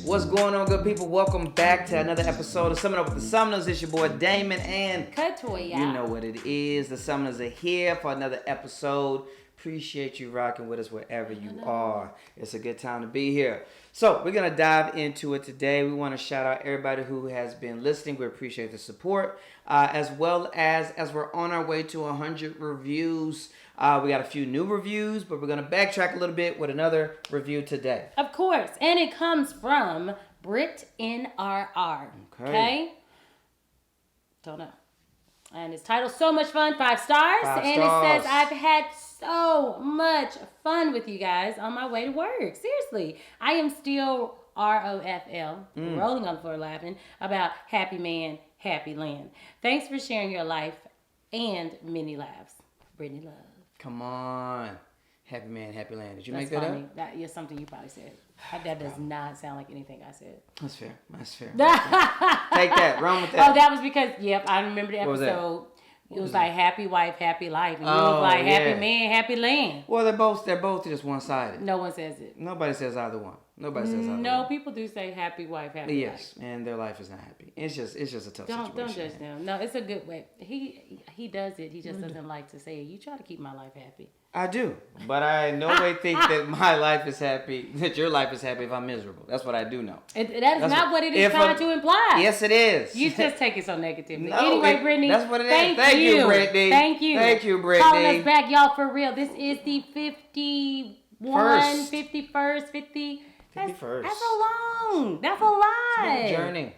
What's going on, good people? Welcome back to another episode of Summing Up with the Summoners. It's your boy Damon and Katoya. You know what it is. The Summoners are here for another episode. Appreciate you rocking with us wherever you are. It's a good time to be here. So we're going to dive into it today. We want to shout out everybody who has been listening. We appreciate the support. As well as we're on our way to 100 reviews. We got a few new reviews, but we're going to backtrack a little bit with another review today. Of course. And it comes from Brit NRR. Okay? Don't know. And it's titled So Much Fun, 5 stars. 5 and stars. It says, I've had so much fun with you guys on my way to work. Seriously. I am still ROFL, rolling on the floor laughing, about Happy Man, Happy Land. Thanks for sharing your life and many laughs. Brittany Love. Come on. Happy Man, Happy Land. Did you That's make that funny. up? That is something you probably said. That does not sound like anything I said. That's fair. That's fair. Take that. Run with that. Oh, that was because, I remember the What was that? episode. It was like Happy Wife, Happy Life. And you Oh, was like Happy yeah. Man, Happy Land. Well, they're both just one-sided. No one says it. Nobody says either one. Nobody says either No, one. people do say Happy Wife, Happy Life. Yes, and their life is not happy. It's just a tough Don't situation. judge them. No, it's a good way. He does it. He just doesn't like to say it. You try to keep my life happy. I do, but I in no way think that my life is happy, that your life is happy if I'm miserable. That's what I do know. That is not what it is if trying to imply. Yes, it is. You just take it so negatively. No, anyway, Brittany. that's what it is. Thank you, Brittany. Thank you. Thank you, Brittany. Calling us back, y'all, for real. This is the 51, 51st, 50. 51st. That's so long. That's a lot. It's a journey.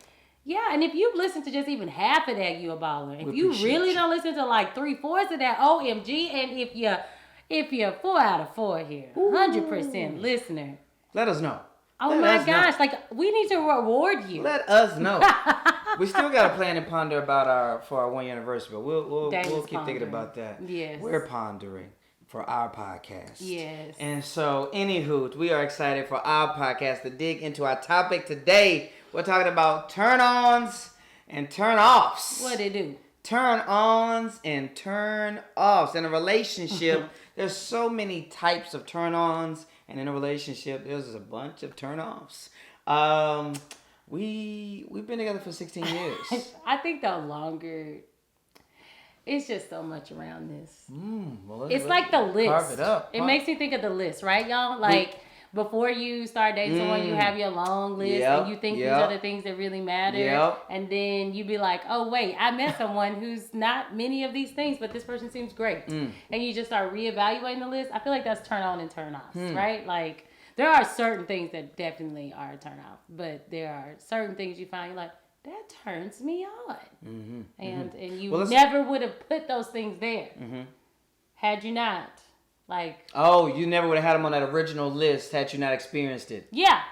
Yeah, and if you've listened to just even half of that, you a baller. If We you appreciate really you. don't listen to like 3/4 of that, OMG. And if you're 4 out of 4 here, 100% listener. Let us know. Oh Let my us know. gosh, like we need to reward you. Let us know. We still got to plan and ponder about our 1-year anniversary, but we'll Damon's keep thinking pondering. about that. Yes. We're pondering for our podcast. Yes. And so, anywho, we are excited for our podcast to dig into our topic today. We're talking about turn-ons and turn-offs. What it do? Turn-ons and turn-offs. In a relationship, there's so many types of turn-ons, and in a relationship, there's a bunch of turn-offs. We've been together for 16 years. I think the longer, it's just so much around this. Well, It's like the list. Carve it up. It makes me think of the list, right, y'all? Like before you start dating someone, you have your long list, Yep, and you think these yep. are the things that really matter. Yep. And then you be like, oh wait, I met someone who's not many of these things, but this person seems great. And you just start reevaluating the list. I feel like that's turn on and turn offs, right? Like there are certain things that definitely are a turn off, but there are certain things you find you're like, that turns me on. And you Well, let's- never would have put those things there had you not. Like, Oh, you never would have had them on that original list had you not experienced it. yeah.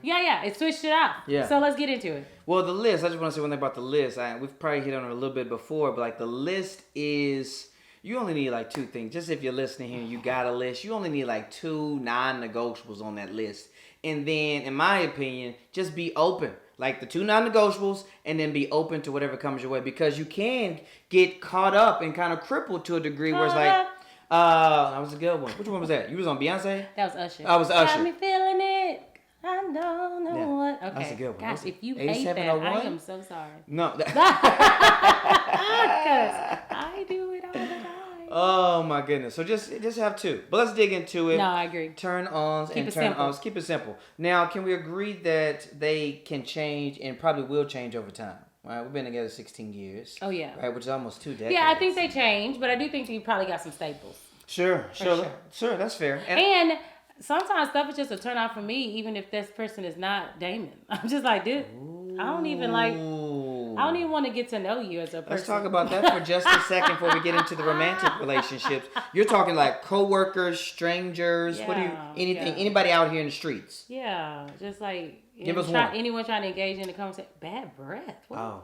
Yeah. It switched it out. Yeah. So let's get into it. Well, the list, I just want to say one thing about the list. We've probably hit on it a little bit before, but like the list is, you only need like 2 things. Just if you're listening here and you got a list, you only need like 2 non-negotiables on that list. And then, in my opinion, just be open. Like the 2 non-negotiables, and then be open to whatever comes your way. Because you can get caught up and kind of crippled to a degree where it's like, that was a good one. Which one was that? You was on Beyonce? That was Usher. I was Usher. Got me feeling it. I don't know Yeah. what. Okay. That's a good one. Gosh, What's it? if you hate that, 8701? I am so sorry. No. Because I do it all the time. Oh my goodness. So just have 2. But let's dig into it. No, I agree. Turn-ons and it simple. turn-offs. Keep it simple. Now, can we agree that they can change and probably will change over time? Right? We've been together 16 years. Oh, yeah. Right, which is almost 2 decades. Yeah, I think they change, but I do think you probably got some staples. Sure. sure. That's fair. And sometimes stuff is just a turn off for me, even if this person is not Damon. I'm just like, dude, I don't even want to get to know you as a person. Let's talk about that for just a second before we get into the romantic relationships. You're talking like coworkers, strangers, anybody out here in the streets. Yeah, just like Give us one. anyone trying to engage in the conversation. Bad breath. What? Oh.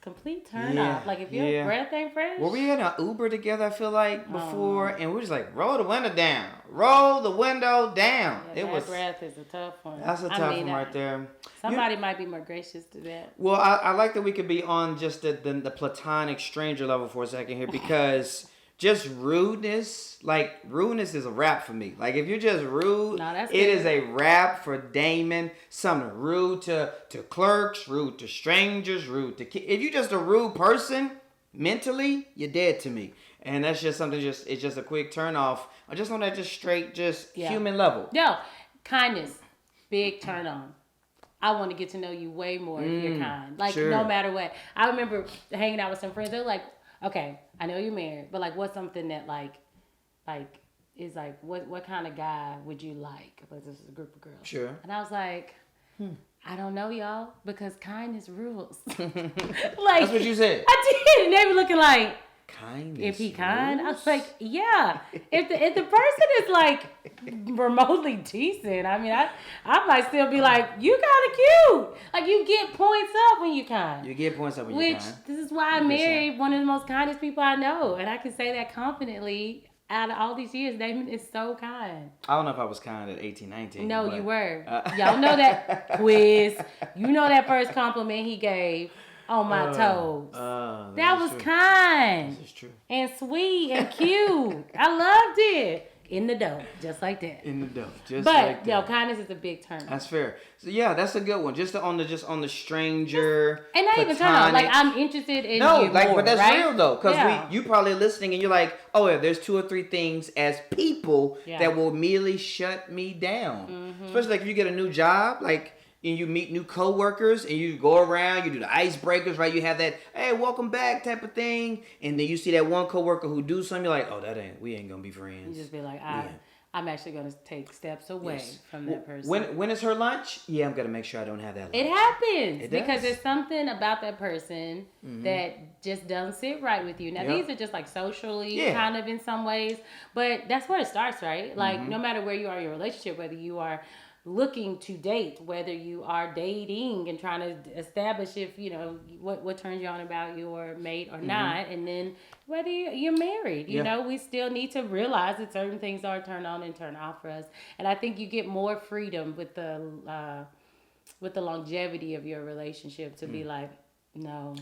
Complete turn Yeah, off. Like if your breath ain't fresh. Were we in an Uber together, I feel like, before, and we were just like, roll the window down. Roll the window down. Yeah, breath is a tough one. That's a tough one right there. Somebody might be more gracious to that. Well, I like that we could be on just the platonic stranger level for a second here, because just rudeness, like rudeness is a wrap for me. Like if you're just rude, No, that's it good. is a wrap for Damon Sumner. Rude to clerks, rude to strangers, rude to kids. If you're just a rude person, mentally, you're dead to me. And that's just something. It's just a quick turn off. Just on that, just straight, just human level. Yo, kindness, big turn on. I want to get to know you way more if you're kind. Like, no matter what. I remember hanging out with some friends. They're like, okay, I know you're married, but like, what's something that like is like, what kind of guy would you like? Because this is a group of girls. Sure. And I was like, I don't know, y'all, because kindness rules. Like, that's what you said. I did, and they were looking like, kindness. If he kind, I was like, yeah. If the person is like remotely decent, I mean, I might still be like, you kind of cute. Like you get points up when you kind. You get points up when you kind. Which this is why I married one of the most kindest people I know, and I can say that confidently. Out of all these years, Damon is so kind. I don't know if I was kind at 18, 19. No, but, you were. Y'all know that quiz. You know that first compliment he gave on my toes. That was true. kind. This is true. And sweet and cute. I loved it. In the dough, just like that. In the dough, just but, like that. But kindness is a big turn. That's fair. So yeah, that's a good one. Just on the stranger. And not even turn on. Like I'm interested in you more, but that's right? real though, because you probably listening and you're like, oh yeah, there's 2 or 3 things as people that will immediately shut me down. Mm-hmm. Especially like if you get a new job, like. And you meet new coworkers, and you go around, you do the icebreakers, right? You have that, hey, welcome back type of thing. And then you see that one coworker who do something, you're like, oh, we ain't gonna be friends. You just be like, I'm actually gonna take steps away from that person. When is her lunch? Yeah, I'm gonna make sure I don't have that lunch. It happens because there's something about that person that just doesn't sit right with you. Now these are just like socially kind of in some ways, but that's where it starts, right? Like no matter where you are in your relationship, whether you are looking to date, whether you are dating and trying to establish if you know what turns you on about your mate or not, and then whether you're married, you know, we still need to realize that certain things are turn on and turn off for us. And I think you get more freedom with the longevity of your relationship to be like no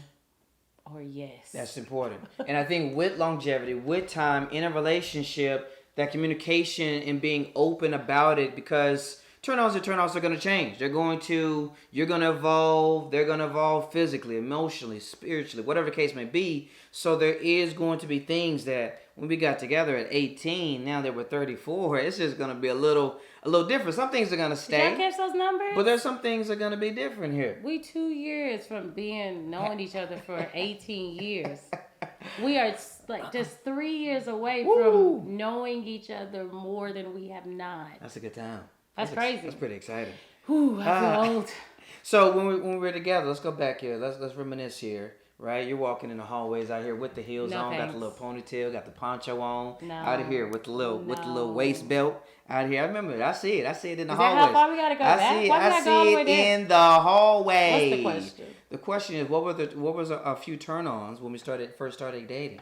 or yes. That's important. And I think with longevity, with time in a relationship, that communication and being open about it, because turn-ons and turn-offs are going to change. You're going to evolve. They're going to evolve physically, emotionally, spiritually, whatever the case may be. So there is going to be things that when we got together at 18, now that we're 34, it's just going to be a little different. Some things are going to stay. Did y'all catch those numbers? But there's some things that are going to be different here. We 2 years from knowing each other for 18 years. We are like just 3 years away from knowing each other more than we have not. That's a good time. That's crazy. That's pretty exciting. Whew, I feel old. So when we're together, let's go back here. Let's reminisce here, right? You're walking in the hallways out here with the heels on, thanks. got the little ponytail, got the poncho on, No. out of here with the little waist belt out here. I remember it. I see it in the Is hallways. that how far we gotta go back? I see it in the hallway. What's the question? The question is, what was a few turn-ons when we first started dating?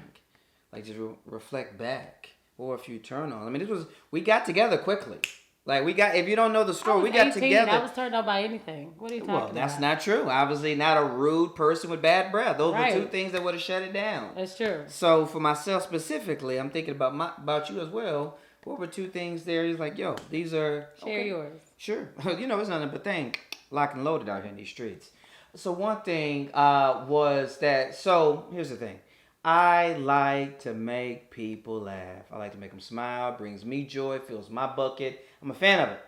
Like just reflect back. What were a few turn-ons? I mean, we got together quickly. Like if you don't know the story, we got 18, together. I was turned on by anything. What are you talking about? Well, that's not true. Obviously, not a rude person with bad breath. Those right. were 2 things that would have shut it down. That's true. So for myself specifically, I'm thinking about you as well. What were 2 things there? He's like, yo, these are Share yours. Sure. You know, it's nothing but thing. Locked and loaded out here in these streets. So one thing was that. So here's the thing. I like to make people laugh. I like to make them smile. Brings me joy. Fills my bucket. I'm a fan of it.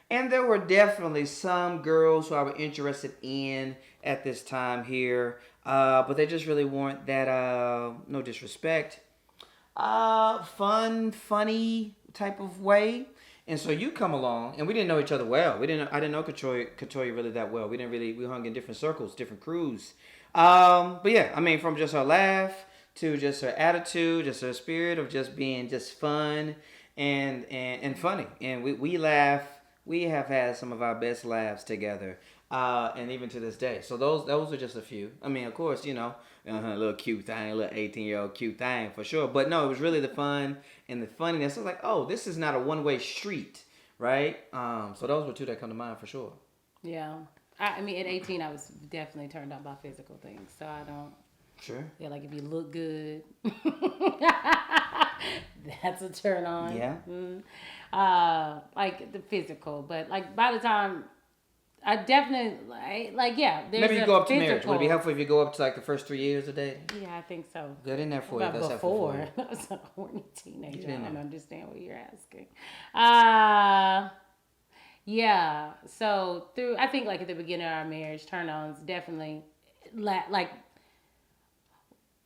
And there were definitely some girls who I was interested in at this time here. But they just really weren't that, no disrespect, funny type of way. And so you come along, and we didn't know each other well. I didn't know Katoya really that well. We hung in different circles, different crews. But yeah, I mean, from just her laugh to just her attitude, just her spirit of just being just fun and funny. And we laugh. We have had some of our best laughs together, and even to this day. So those are just a few. I mean, of course, you know, a little cute thing, a little 18-year-old cute thing for sure. But no, it was really the fun and the funniness. I was like, oh, this is not a one-way street, right? So those were 2 that come to mind for sure. Yeah. I mean, at 18, I was definitely turned on by physical things. So I don't. Sure. Yeah, like if you look good, that's a turn on. Yeah. Like the physical, but like by the time I definitely like yeah, there's Maybe you a go up to marriage. Would it physical. be helpful if you go up to like the first 3 years of dating? Yeah, I think so. Good in there for you. But That's helpful for before, you. I was a horny teenager. Get in I don't there. understand what you're asking. Uh yeah. So through, I think like at the beginning of our marriage, turn-ons definitely like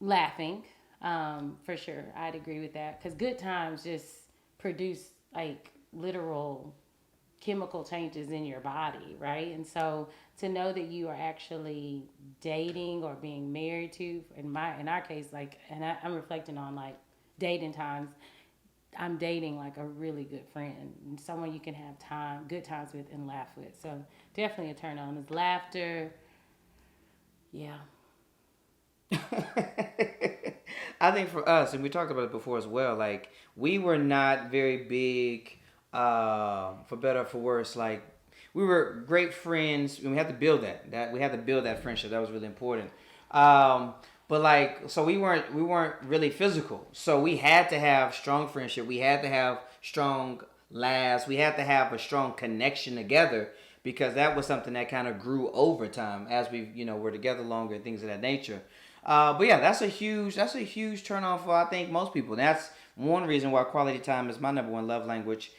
laughing, for sure. I'd agree with that because good times just produce like literal chemical changes in your body, right? And so to know that you are actually dating or being married to, in our case, like, and I'm reflecting on like dating times. I'm dating like a really good friend, and someone you can have good times with, and laugh with. So definitely a turn on is laughter. Yeah. I think for us, and we talked about it before as well, like we were not very big, for better or for worse. Like we were great friends, and we had to build that. That we had to build that friendship. That was really important. But like, so we weren't really physical. So we had to have strong friendship. We had to have strong laughs. We had to have a strong connection together because that was something that kind of grew over time as we were together longer and things of that nature. But yeah, that's a huge turn on for I think most people. That's one reason why quality time is my number one love language.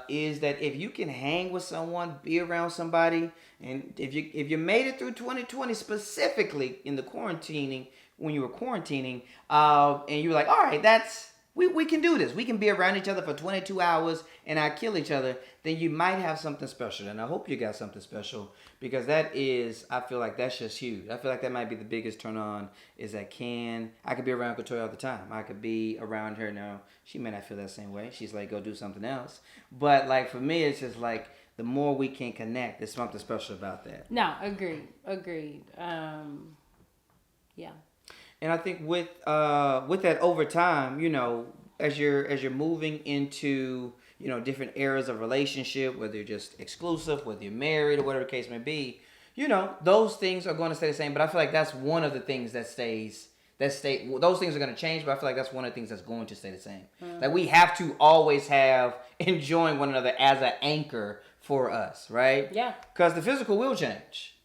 Is that if you can hang with someone, be around somebody, and if you made it through 2020 specifically in the quarantining when you were quarantining, and you were like, all right, we can do this. We can be around each other for 22 hours and not kill each other. Then you might have something special. And I hope you got something special because I feel like that's just huge. I feel like that might be the biggest turn on is that I could be around Katoya all the time. I could be around her now. She may not feel that same way. She's like, go do something else. But like for me, it's just like the more we can connect, there's something special about that. No, agreed. Yeah. And I think with that over time, as you're moving into different eras of relationship, whether you're just exclusive, whether you're married, or whatever the case may be, those things are going to stay the same. But I feel like that's one of the things that stays. Those things are going to change, but I feel like that's one of the things that's going to stay the same. Mm-hmm. Like we have to always have enjoying one another as an anchor for us, right? Yeah. Because the physical will change.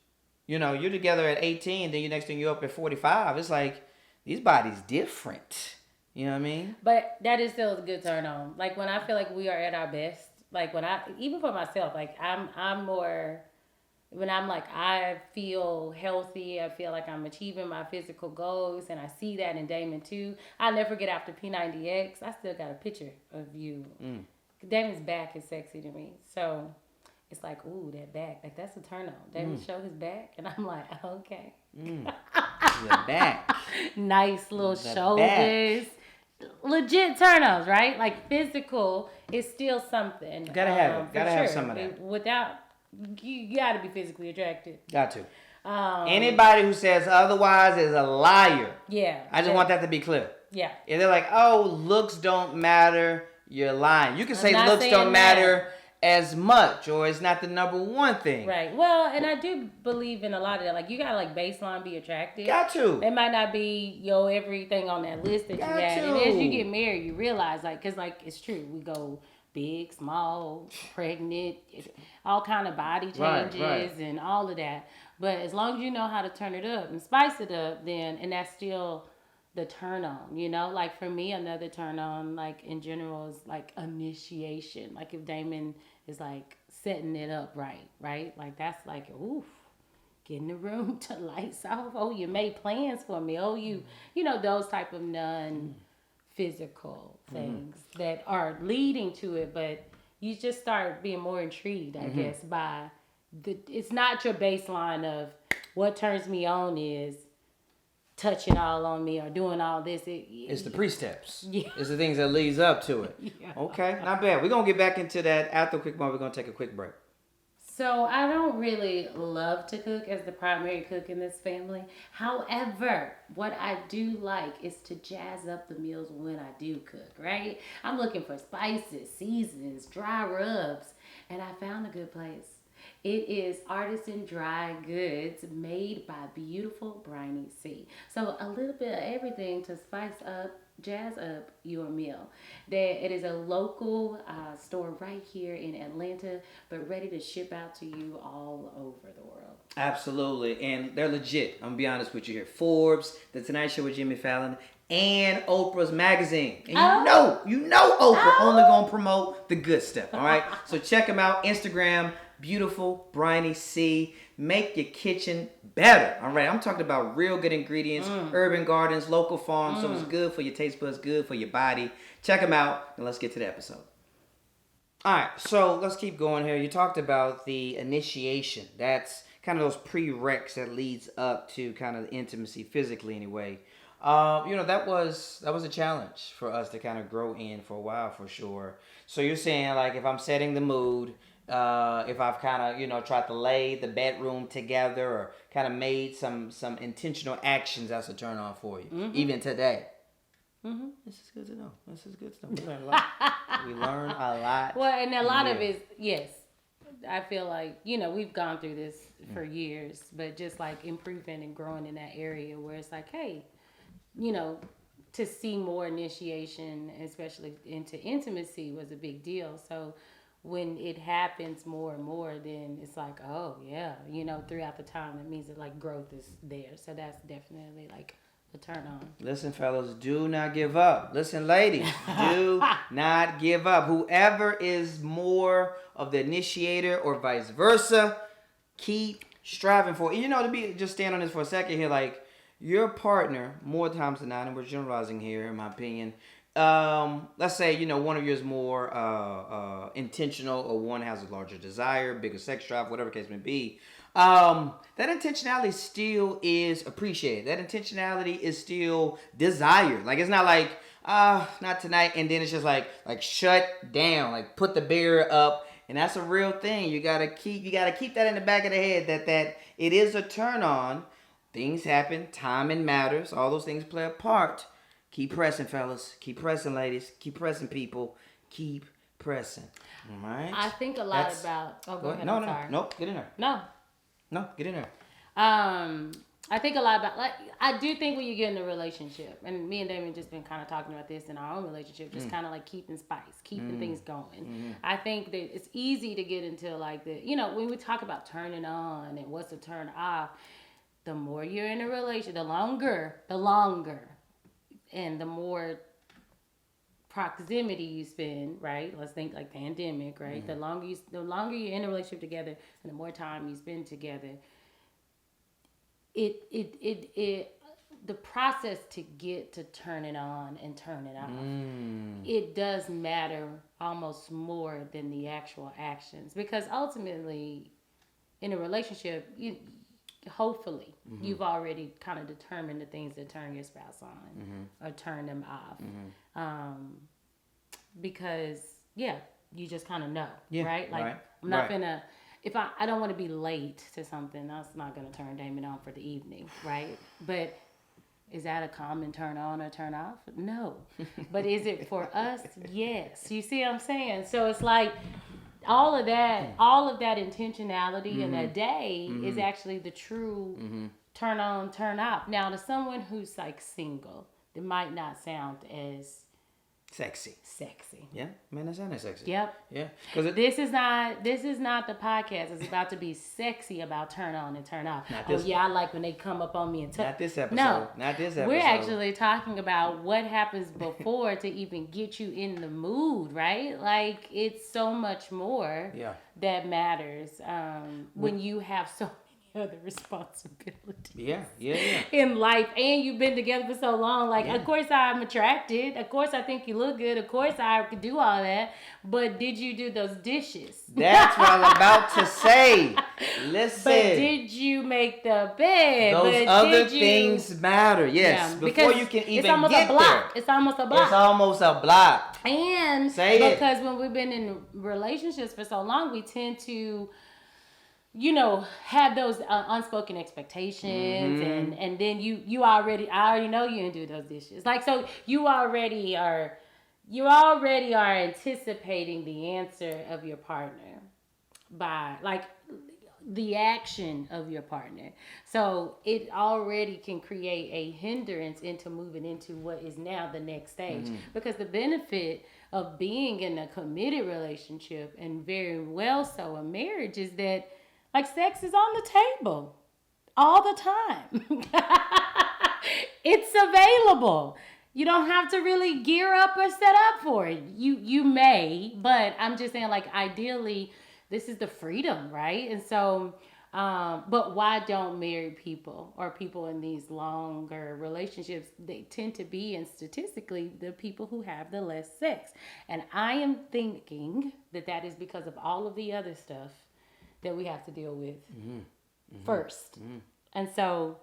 You're together at 18, then next thing you're up at 45. It's like these bodies different. You know what I mean? But that is still a good turn on. Like when I feel like we are at our best, like even for myself, like I'm more, when I'm like, I feel healthy, I feel like I'm achieving my physical goals, and I see that in Damon too. I'll never forget after P90X, I still got a picture of you. Damon's back is sexy to me. So it's like, ooh, that back. Like, that's a turn on. Damon show his back, and I'm like, okay. The back. Nice little The shoulders. back. Legit turn-ons, right? Like, physical is still something. Gotta have it. Gotta have some of that. Without, you gotta be physically attracted. Got to. Anybody who says otherwise is a liar. Yeah. I just want that to be clear. Yeah. If they're like, oh, looks don't matter, you're lying. You can say looks don't that. matter as much, or it's not the number one thing. Right. Well, and I do believe in a lot of that. Like, you gotta like baseline be attractive. Got to. It might not be everything on that list that you had. And as you get married, you realize because it's true. We go big, small, pregnant, all kind of body changes and all of that. But as long as you know how to turn it up and spice it up, and that's still the turn on, like for me, another turn on, like in general, is like initiation. Like if Damon is like setting it up right? Like that's like, oof, get in the room to lights off. Oh, you made plans for me. Oh, those type of non-physical things that are leading to it. But you just start being more intrigued, I guess, by it's not your baseline of what turns me on is touching all on me or doing all this. It's the pre-steps. Yeah. It's the things that leads up to it. Yeah. Okay, not bad. We're going to get back into that after a quick moment. We're going to take a quick break. So I don't really love to cook as the primary cook in this family. However, what I do like is to jazz up the meals when I do cook, right? I'm looking for spices, seasonings, dry rubs, and I found a good place. It is artisan dry goods made by beautiful Briny C. So a little bit of everything to spice up, jazz up your meal. It is a local store right here in Atlanta, but ready to ship out to you all over the world. Absolutely, and they're legit. I'm gonna be honest with you here. Forbes, The Tonight Show with Jimmy Fallon, and Oprah's magazine. And you know Oprah only gonna promote the good stuff. All right, so check them out. Instagram, beautiful Briny C. Make your kitchen better. All right, I'm talking about real good ingredients, urban gardens, local farms. So it's good for your taste buds, good for your body. Check them out, and let's get to the episode. All right, so let's keep going here. You talked about the initiation. That's kind of those prereqs that leads up to kind of the intimacy physically anyway. That was a challenge for us to kind of grow in for a while for sure. So you're saying like if I'm setting the mood, if I've kind of tried to lay the bedroom together or kind of made some intentional actions, that's a turn on for you, even today. Mm-hmm. This is good to know. We learn a lot. We learn a lot. Well, and a lot of it, yes. I feel like, we've gone through this for years, but just like improving and growing in that area where it's like, hey, to see more initiation, especially into intimacy, was a big deal. So when it happens more and more, then it's like, oh, yeah, throughout the time, it means that like growth is there. So that's definitely like a turn on. Listen, fellas, do not give up. Listen, ladies, do not give up. Whoever is more of the initiator or vice versa, keep striving for it. Just stand on this for a second here, like your partner, more times than not, and we're generalizing here, in my opinion. Let's say, one of you is more intentional, or one has a larger desire, bigger sex drive, whatever case may be. That intentionality still is appreciated. That intentionality is still desired. Like, it's not like, not tonight, and then it's just like shut down, like put the barrier up. And that's a real thing. You gotta keep that in the back of the head that it is a turn on. Things happen, timing matters, all those things play a part. Keep pressing, fellas. Keep pressing, ladies. Keep pressing, people. Keep pressing. All right? I think a lot about... Oh, go ahead. No, get in there. No, get in there. I think a lot about... Like, I do think when you get in a relationship, and me and Damien just been kind of talking about this in our own relationship, just kind of like keeping spice, keeping things going. Mm-hmm. I think that it's easy to get into like the... when we talk about turning on and what's a turn off, the more you're in a relationship, the longer, and the more proximity you spend, right? Let's think like pandemic, right? Mm-hmm. The longer you're in a relationship together, and the more time you spend together, the process to get to turn it on and turn it off, it does matter almost more than the actual actions, because ultimately, in a relationship, hopefully you've already kind of determined the things that turn your spouse on or turn them off, because you just kind of know, right? Like I'm not gonna, if I don't want to be late to something, that's not gonna turn Damon on for the evening, right? But is that a common turn on or turn off? No. But is it for us? Yes. You see what I'm saying? So it's like all of that intentionality in a day is actually the true turn on, turn off. Now, to someone who's like single, it might not sound as sexy. Yeah, man, that sounded sexy. Yep. Yeah. This is not the podcast. It's about to be sexy about turn on and turn off. I like when they come up on me and touch. Not this episode. No, not this episode. We're actually talking about what happens before to even get you in the mood, right? Like, it's so much more that matters when you have so other responsibilities. Yeah. In life, and you've been together for so long. Like, of course I'm attracted. Of course I think you look good. Of course I could do all that. But did you do those dishes? That's what I'm about to say. Listen. But did you make the bed? Those other things matter. Yes. Yeah, before you can even it's almost get a block. there. It's almost a block. It's almost a block. And because when we've been in relationships for so long, we tend to have those unspoken expectations, and then I already know you didn't do those dishes. Like, so you already are anticipating the answer of your partner by, like, the action of your partner. So it already can create a hindrance into moving into what is now the next stage. Because the benefit of being in a committed relationship, and very well so a marriage, is that like sex is on the table all the time. It's available. You don't have to really gear up or set up for it. You may, but I'm just saying, like, ideally, this is the freedom, right? And so, but why don't married people or people in these longer relationships, they tend to be, and statistically, the people who have the less sex. And I am thinking that is because of all of the other stuff that we have to deal with first. And so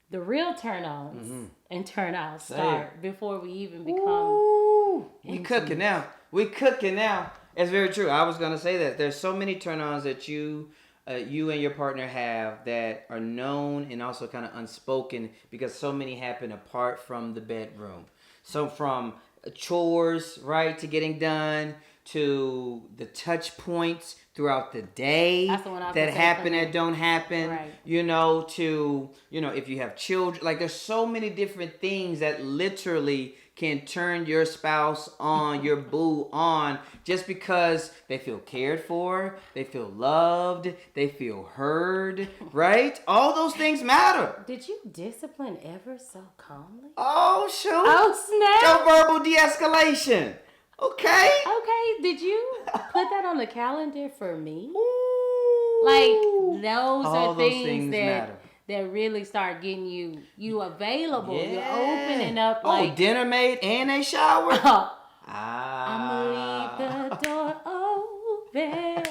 the real turn-ons and turn-offs start before we even become... Ooh, we cooking now. We cooking now. It's very true. I was going to say that. There's so many turn-ons that you and your partner have that are known and also kind of unspoken, because so many happen apart from the bedroom. So from chores, right, to getting done, to the touch points throughout the day that happen and don't happen, right. To, if you have children, like there's so many different things that literally can turn your spouse on, your boo on, just because they feel cared for, they feel loved, they feel heard, right? All those things matter. Did you discipline ever so calmly? Oh, shoot. Oh, snap. Your verbal de-escalation. Okay. Okay, did you put that on the calendar for me? Ooh. Like, those All are those things that matter. That really start getting you available. Yeah. You're opening up like... Oh, dinner made and a shower? I'm gonna leave the door open.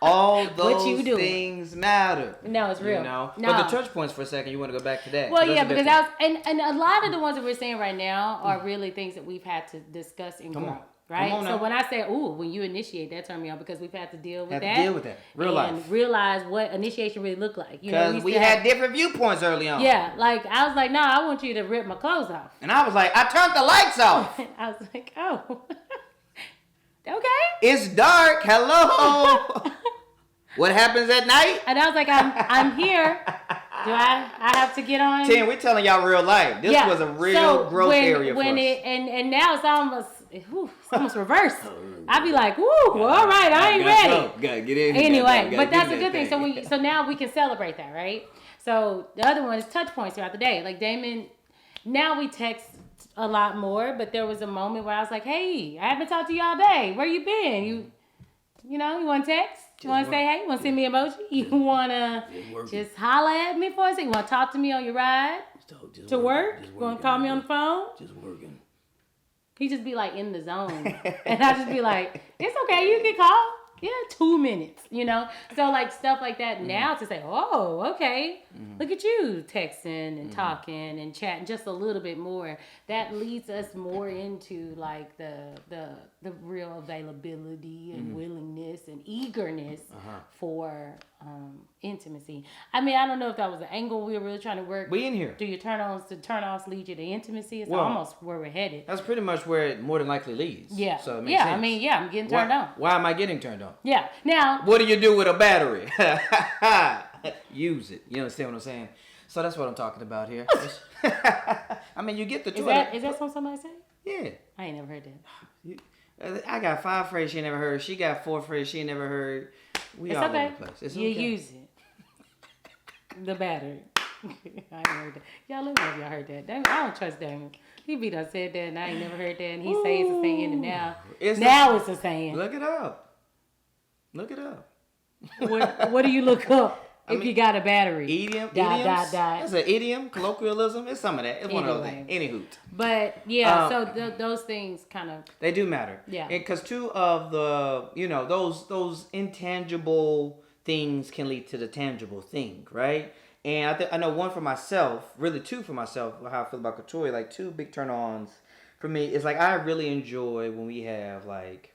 All those What you doing? things matter. No, it's real. No. No. But the touch points for a second, you want to go back to that. Well, yeah, because that was, and a lot of the ones that we're saying right now are really things that we've had to discuss and grow. Right? So when I say, when you initiate, that turned me on, because we've had to deal with that. Real life. And realize what initiation really looked like. Because we had different viewpoints early on. Yeah, like, I was like, no, I want you to rip my clothes off. And I was like, I turned the lights off. I was like, oh. Okay. It's dark. Hello. What happens at night? And I was like, I'm here. Do I have to get on? We're telling y'all real life. This was a real growth area for us. And now it's almost reversed. I'd be like, woo, all right, I ain't ready. Gotta get in. Anyway, but that's a good thing. So now we can celebrate that, right? So the other one is touch points throughout the day. Like Damon, now we text a lot more, but there was a moment where I was like, hey, I haven't talked to you all day. Where you been? You want to text? You want to say hey? You want to send me an emoji? You want to just holler at me for a second? You want to talk to me on your ride to work? You want to call me on the phone? Just working. He just be like in the zone. And I just be like, it's okay, you can call. Yeah, 2 minutes, So like stuff like that now to say, oh, okay, look at you texting and talking and chatting just a little bit more. That leads us more into like the real availability and willingness and eagerness for intimacy. I mean, I don't know if that was the angle we were really trying to work. We in here. Do your turn-ons to turn-offs lead you to intimacy? It's almost where we're headed. That's pretty much where it more than likely leads. Yeah. So it makes sense. I mean, I'm getting turned on. Why am I getting turned on? Yeah. Now, what do you do with a battery? Use it. You understand what I'm saying? So that's what I'm talking about here. I mean, you get the Twitter. Is that something somebody say? Yeah. I ain't never heard that. I got 5 phrases she never heard. She got 4 phrases she never heard. It's all okay. over the place. It's you okay. Use it. The battery. I ain't heard that. Y'all let me know if y'all heard that. Damn, I don't trust Damon. He be done said that and I ain't never heard that. And he say it's a saying and now it's a saying. Look it up. What do you look up if you got a battery? Idioms. Dot. It's an idiom, colloquialism. It's some of that. It's one of those things. Anywho. But yeah, so those things kind of... They do matter. Yeah. Because two of the, those intangible things can lead to the tangible thing, right? And I know one for myself, really two for myself, how I feel about couture, like 2 big turn-ons for me. It's like I really enjoy when we have like,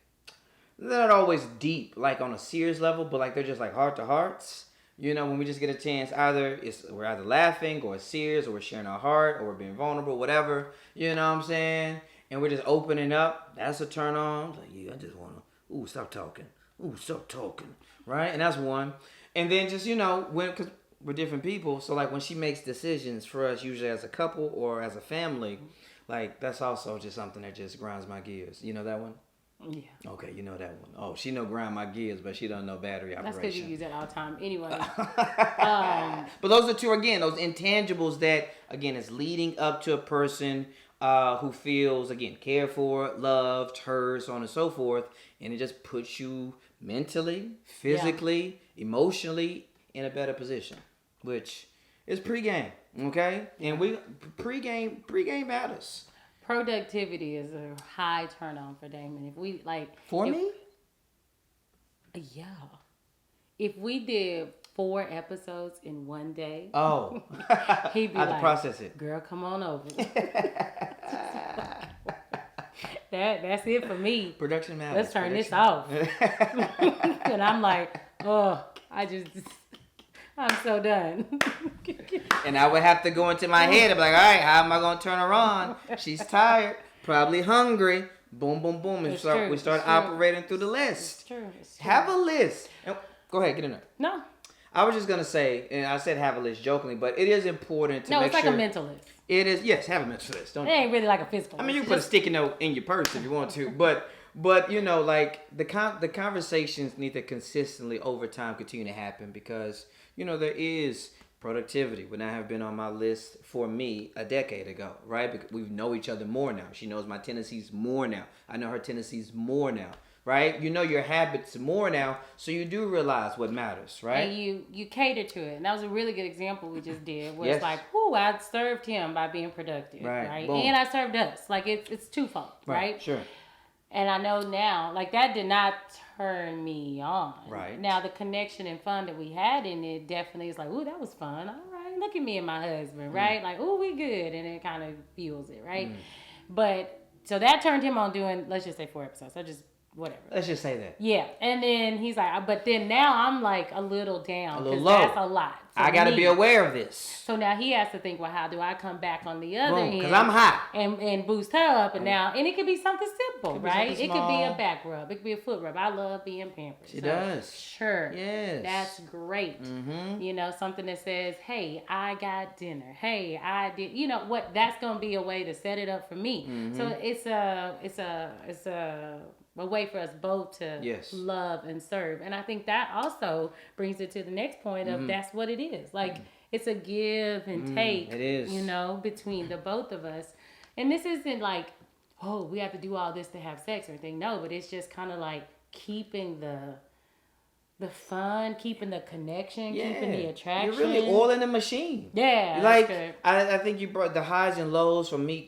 they're not always deep, like on a serious level, but like they're just like heart to hearts. When we just get a chance, we're either laughing or serious or we're sharing our heart or we're being vulnerable, whatever. You know what I'm saying? And we're just opening up. That's a turn on. Like, yeah, I just want to, stop talking. Ooh, so talking, right? And that's one. And then just, because we're different people. So, like, when she makes decisions for us, usually as a couple or as a family, like, that's also just something that just grinds my gears. You know that one? Yeah. Okay, you know that one. Oh, she know grind my gears, but she don't know battery operation. That's because you use it all the time. Anyway. But those are two, again, those intangibles that, again, is leading up to a person who feels, again, cared for, loved, heard, so on and so forth. And it just puts you mentally, physically, emotionally in a better position, which is pregame, okay? And we pregame matters. Productivity is a high turn on for Damon. If we me? Yeah. If we did 4 episodes in one day, oh, he'd be I have like, to process it. Girl, come on over. That's it for me. Production matters. Let's turn this off. And I'm like, oh, I'm so done. And I would have to go into my head and be like, all right, how am I going to turn her on? She's tired, probably hungry. Boom, boom, boom. And we start operating through the list. It's true. Have a list. Go ahead, get in there. No. I was just going to say, and I said have a list jokingly, but it is important to make sure. No, it's like a mental list. It is, yes, have a mental list. It ain't really like a physical list. I mean, you can put a sticky note in your purse if you want to, but like the conversations need to consistently over time continue to happen because, there is productivity would not have been on my list for me a decade ago, right? Because we know each other more now. She knows my tendencies more now. I know her tendencies more now, right? You know your habits more now, so you do realize what matters, right? And you cater to it. And that was a really good example we just did where Yes. it's like, I served him by being productive, right? Boom. And I served us. Like, it's twofold, right? Sure. And I know now, like, that did not turn me on. Right. Now, the connection and fun that we had in it definitely is like, ooh, that was fun. All right, look at me and my husband, right? Like, ooh, we good. And it kind of fuels it, right? But, so that turned him on doing, let's just say 4 episodes. So just, whatever. Let's just say that. Yeah. And then he's like, but then now I'm like a little down. A little 'cause low. That's a lot. I got to be aware of this. So now he has to think, well, how do I come back on the other end? Because I'm high. And boost her up. And and it could be something simple, right? Something it could be a small. back rub. It could be a foot rub. I love being pampered. She does. Sure. Yes. That's great. Mm-hmm. Something that says, hey, I got dinner. Hey, I did. What? That's going to be a way to set it up for me. Mm-hmm. So it's a way for us both to love and serve. And I think that also brings it to the next point of that's what it is. Like, it's a give and take, it is. Between the both of us. And this isn't like, oh, we have to do all this to have sex or anything. No, but it's just kind of like keeping the fun, keeping the connection, keeping the attraction. You're really oiling the machine. Yeah. Like, I think you brought the highs and lows from me.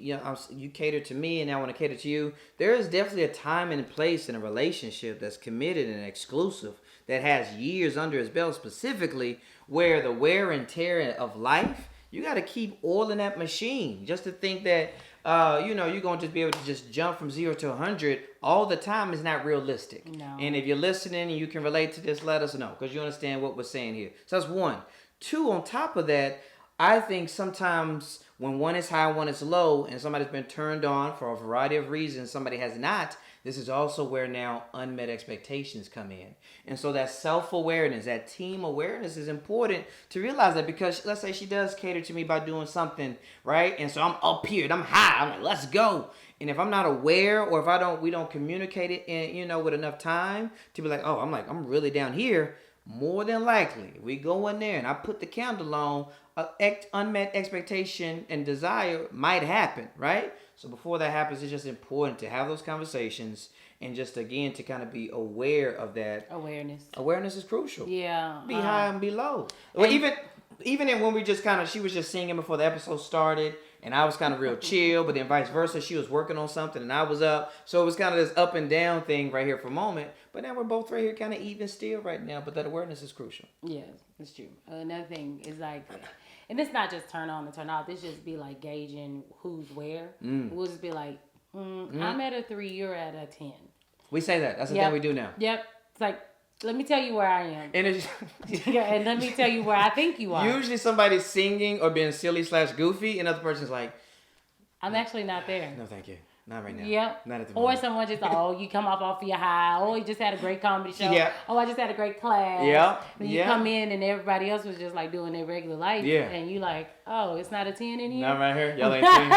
You cater to me, and I want to cater to you. There is definitely a time and place in a relationship that's committed and exclusive that has years under its belt specifically where the wear and tear of life, you got to keep oiling that machine. Just to think that, you're going to just be able to just jump from 0 to 100 all the time is not realistic. No. And if you're listening and you can relate to this, let us know because you understand what we're saying here. So that's one. 2, on top of that, I think sometimes when one is high, one is low, and somebody's been turned on for a variety of reasons, somebody has not, this is also where now unmet expectations come in. And so that self-awareness, that team awareness is important to realize that because let's say she does cater to me by doing something, right? And so I'm up here and I'm high. I'm like, let's go. And if I'm not aware or if we don't communicate it in, with enough time to be like, oh, I'm really down here, more than likely, we go in there and I put the candle on, unmet expectation and desire might happen, right? So before that happens, it's just important to have those conversations and just, again, to kind of be aware of that. Awareness. Awareness is crucial. Yeah. Be high and be low. Well, even when we just she was just singing before the episode started, and I was kind of real chill, but then vice versa, she was working on something and I was up. So it was kind of this up and down thing right here for a moment. But now we're both right here kind of even still right now, but that awareness is crucial. Yes, it's true. Another thing is like, and it's not just turn on and turn off. It's just be like gauging who's where. We'll just be like, I'm at a 3, you're at a 10. We say that. That's the thing we do now. Yep. It's like, let me tell you where I am. And it's and let me tell you where I think you are. Usually somebody's singing or being silly / goofy, and the other person's like, I'm actually not there. no, thank you. Not right now. Yep. Not at the Or moment. someone just, oh, you come off your high. Oh, you just had a great comedy show. Yeah. Oh, I just had a great class. Yep. Then you come in and everybody else was just like doing their regular life. Yeah. And you like, oh, it's not a 10 in here? Not right here. Y'all ain't seen.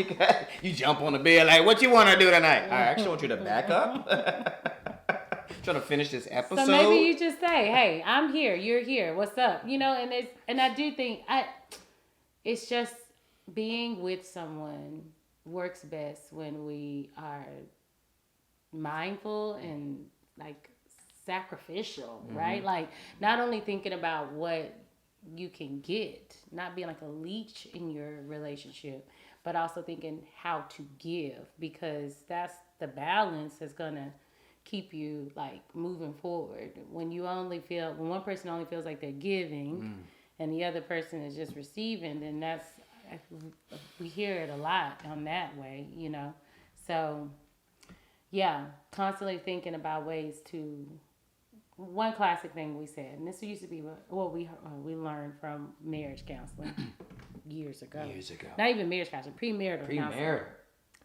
Y'all like, you jump on the bed like, what you want to do tonight? I actually want you to back up. Trying to finish this episode. So maybe you just say, hey, I'm here. You're here. What's up? You know, and I do think it's just being with someone works best when we are mindful and like sacrificial, right? Like not only thinking about what you can get, not being like a leech in your relationship, but also thinking how to give, because that's the balance that's gonna keep you like moving forward. When one person only feels like they're giving and the other person is just receiving, then we hear it a lot on that way, you know. So yeah, constantly thinking about ways to. One classic thing we said, and this used to be what we learned from marriage counseling years ago. Not even marriage counseling, premarital counseling.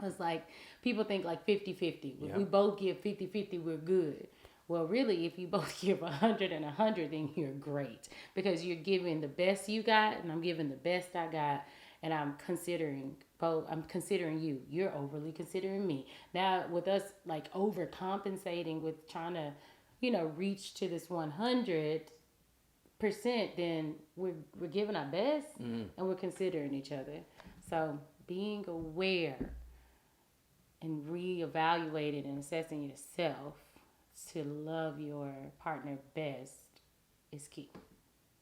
It's like people think like 50-50. If we both give 50-50, we're good. Well, really, if you both give 100 and 100, then you're great, because you're giving the best you got, and I'm giving the best I got, and I'm considering both. I'm considering you. You're overly considering me. Now, with us like overcompensating with trying to, you know, reach to this 100%, then we're giving our best and we're considering each other. So being aware and reevaluating and assessing yourself to love your partner best is key.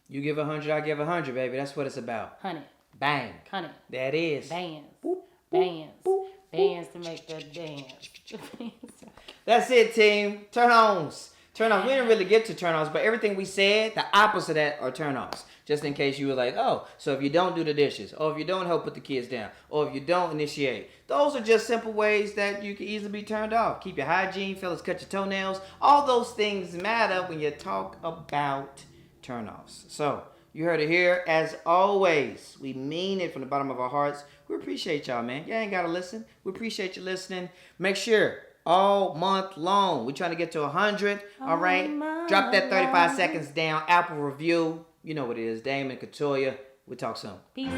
You give 100, I give 100, baby. That's what it's about. 100. Bang. 100. That is. Bands. Boop, Bands. boop, Bands to make the dance. That's it, team. Turn-ons. Turn-offs. We didn't really get to turn-offs, but everything we said, the opposite of that are turn-offs. Just in case you were like, oh, so if you don't do the dishes, or if you don't help put the kids down, or if you don't initiate, those are just simple ways that you can easily be turned off. Keep your hygiene, fellas, cut your toenails. All those things matter when you talk about turn-offs. So, you heard it here. As always, we mean it from the bottom of our hearts. We appreciate y'all, man. Y'all ain't got to listen. We appreciate you listening. Make sure all month long, we're trying to get to 100. All right? Drop that 35 seconds down. Apple review. You know what it is. Damon Katoya. We'll talk soon. Peace.